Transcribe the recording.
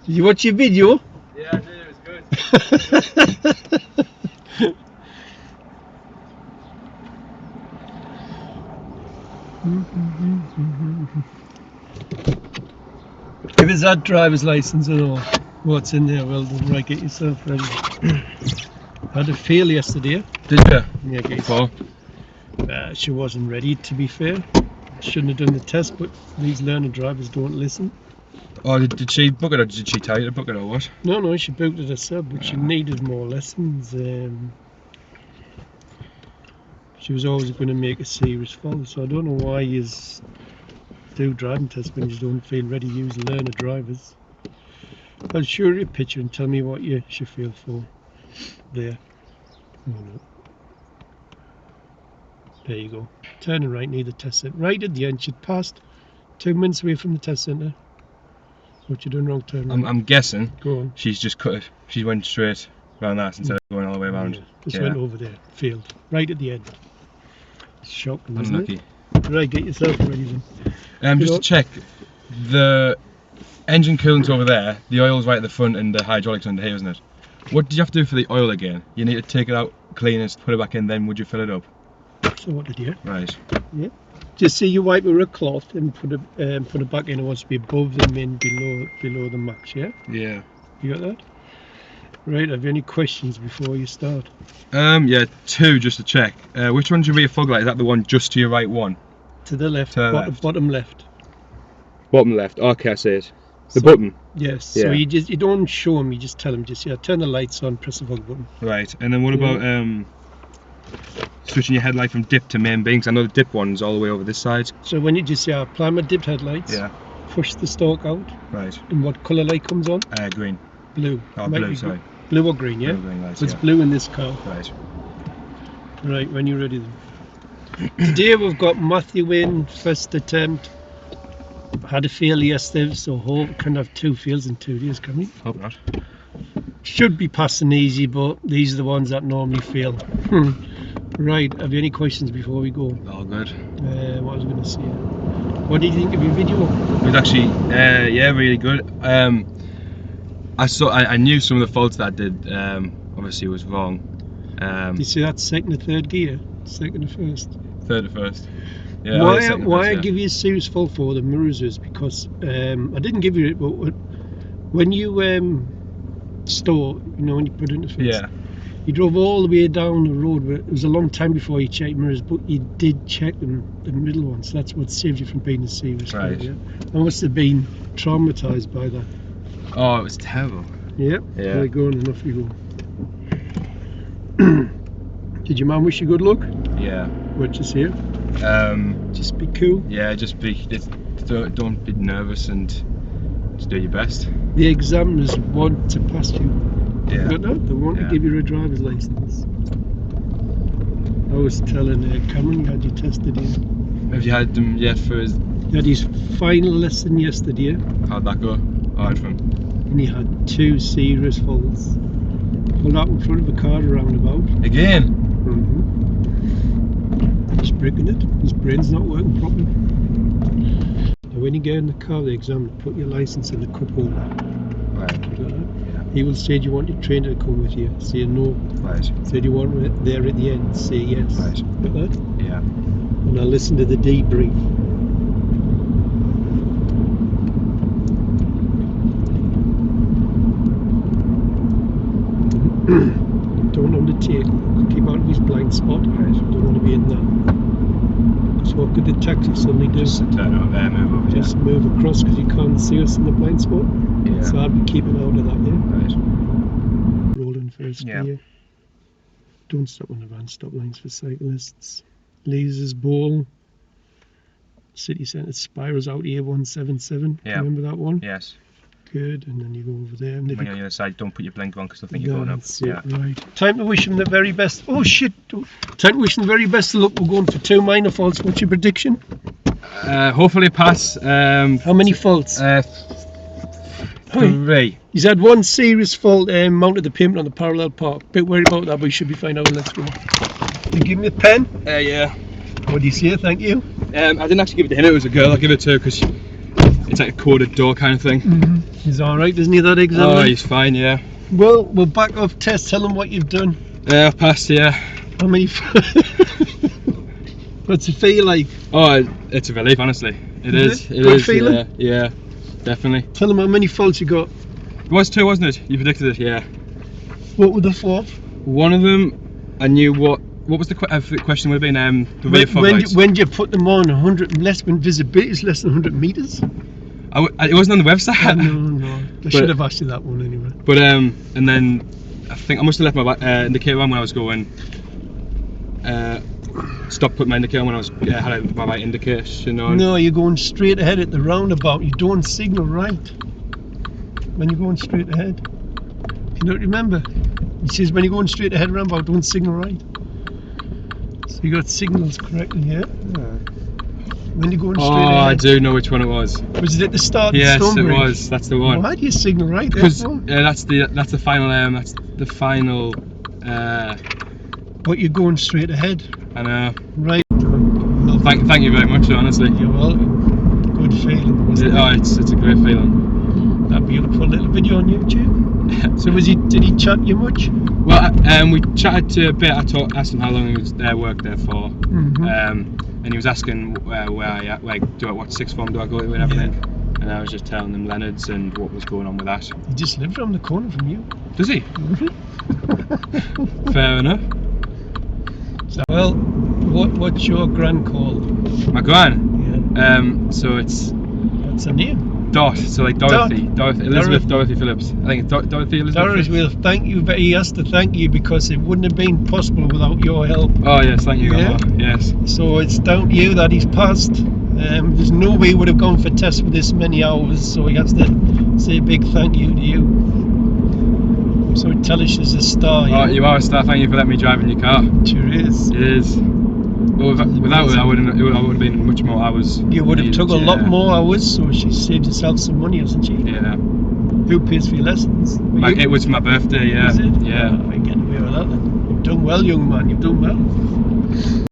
Did you watch your video? Yeah, I did. It was good. If it's that driver's license at all, what's in there? Well done. Right, get yourself ready. Had a fail yesterday. Did you? Yeah, get Before? She wasn't ready, to be fair. Shouldn't have done the test, but these learner drivers don't listen. Oh, did she book it or did she tell you to book it or what? No, she booked it herself, but she needed more lessons. She was always going to make a serious fault, so I don't know why you do driving tests when you don't feel ready to use learner drivers. I'll show you a picture and tell me what you should feel for. There. Oh, no. There you go. Turning right near the test centre. Right at the end, she'd passed 2 minutes away from the test centre. What you doing wrong? Turn right. I'm guessing Go on. she's just cut it. She went straight around that instead of going all the way around. Yeah, just went over there. Failed. Right at the end. Shocking, isn't Unlucky. it? Right, get yourself ready then. Just to check, the engine coolant's over there, the oil's right at the front and the hydraulics under here, isn't it? What did you have to do for the oil again? You need to take it out, clean it, put it back in, then would you fill it up? So what did you? Right. Yeah. Just see you wipe it with a cloth and put it back in. It wants to be above the min, below the max. Yeah. Yeah. You got that? Right. Have you any questions before you start? Yeah, two just to check. Which one's your rear fog light? Is that the one just to your right one? To the left. To the left. Bottom left. Bottom left. Okay, I see it. The So- button. Yes. Yeah. So you don't show them. You just tell them. Just turn the lights on. Press the fog button. Right. And then what Yeah. about switching your headlight from dip to main beam? 'Cause I know the dip one's all the way over this side. So when you just apply my dipped headlights. Yeah. Push the stalk out. Right. And what colour light comes on? Green. Blue. Oh, Might blue. be Sorry. Blue or green, yeah? Blue, green lights, It's yeah. blue in this car. Right. Right, when you're ready then. Today we've got Matthew in, first attempt. Had a fail yesterday, so hope can have 2 fails in 2 days, can we? Hope not. Should be passing easy, but these are the ones that normally fail. Right, have you any questions before we go? All good. What was I going to say? What did you think of your video? It was actually, yeah, really good. I knew some of the faults that I did, obviously was wrong. Did you see that second and third gear? Second and first? Third or first. Yeah, Why I give you a serious fault for the mirrors is because I didn't give you it, but when you store, when you put it in the first, Yeah. you drove all the way down the road. It was a long time before you checked mirrors, but you did check them, the middle ones. That's what saved you from being a serious fault. Right. Yeah? I must have been traumatised by that. Oh, it was terrible. Yeah. Yeah. Right, go on and off you go. Did your mum wish you good luck? Yeah. What'd you say? Just Be cool. Yeah, don't be nervous and just do your best. The examiners want to pass you. Yeah. But no, they want to give you a driver's license. I was telling Cameron you had your test today. Have you had them yet for his? He had his final lesson yesterday, How'd that go? Alright for him. and he had 2 serious faults. Pulled out in front of a car roundabout. Again? He's breaking it. His brain's not working properly. Now when you get in the car, the examiner put your license in the cup holder. Right. You got that? Yeah. He will say, do you want your trainer to come with you? Say no. Right. Say, do you want it there at the end? Say yes. Right. Got that? Yeah. And I'll listen to the debrief. Don't undertake. Keep out of his blind spot. Right. Don't want to be in there. Because what could the taxi suddenly do? Just turn over there, move over. Just move across because you can't see us in the blind spot. Yeah. So I'd be keeping out of that, yeah? Right. Rolling first Yeah. gear. Don't stop on the van stop lines for cyclists. Lasers Bowl. City Centre spirals out here 177. Yeah. Remember that one? Yes. Good. And then you go over there. And if When you you're on the other side, don't put your blinker on because they'll think you're going up. That's it, right. Time to wish him the very best. Oh shit! Time to wish him the very best of luck. We're going for 2 minor faults. What's your prediction? Hopefully pass. How many faults? 3. He's had 1 serious fault, mounted the payment on the parallel park. Bit worried about that, but he should be fine. Let's go. You give me a pen? Yeah. What do you say? Thank you. I didn't actually give it to him, it was a girl. I'll give it to her because it's like a coded door kind of thing. He's alright, isn't he, that exam? Oh, he's fine, yeah. Well, we're back off test. Tell him what you've done. Yeah, I passed, yeah. How many? What's it feel like? Oh, it's a relief, honestly. It is. It Good is. feeling? Yeah, definitely. Tell him how many faults you got. It was 2, wasn't it? You predicted it, yeah. What were the 4th? One of them, I knew what was the question would have been, the rear fog lights. When do you put them on? 100 less when visibility is less than 100 meters? It wasn't on the website. No. I should have asked you that one anyway. But and then I think I must have left my indicator on when I was going. Stopped putting my indicator on when I was had my indication on. No, you're going straight ahead at the roundabout. You don't signal right when you're going straight ahead. You don't remember? It says when you're going straight ahead roundabout, don't signal right. So you got signals correctly here. When you're going straight ahead. I do know which one it was. Was it at the start? Yes, of Stonebridge? it was. That's the one. Why do you signal right? Because that's the final. That's the final. But you're going straight ahead. I know. Right. Well, thank you very much. Honestly. You're welcome. Good feeling. It's a great feeling. That beautiful little video on YouTube. So did he chat you much? Well, we chatted a bit. Asked him how long he was worked there for. And he was asking where I what sixth form do I go to and everything. Yeah. And I was just telling him Leonard's and what was going on with that. He just lives around the corner from you. Does he? Fair enough. So, well, what's your gran called? My gran? Yeah. So it's... What's her name? Dot, so like Dorothy. Elizabeth Dorothy Phillips. I think it's Dorothy Elizabeth Dorothy, Phillips. well, thank you, but he has to thank you because it wouldn't have been possible without your help. Oh yes, thank you, Grandma. Yes. So it's down to you that he's passed. There's no way he would have gone for tests for this many hours, so he has to say a big thank you to you. So tell us she's a star. Oh, you are a star. Thank you for letting me drive in your car. Sure is. It is. But without it, I would have been much more hours. You would have took a lot more hours, so she saved herself some money, hasn't she? Yeah. Who pays for your lessons? It was my birthday, yeah. Is it? Yeah. I get away with that then. You've done well, young man, you've done well.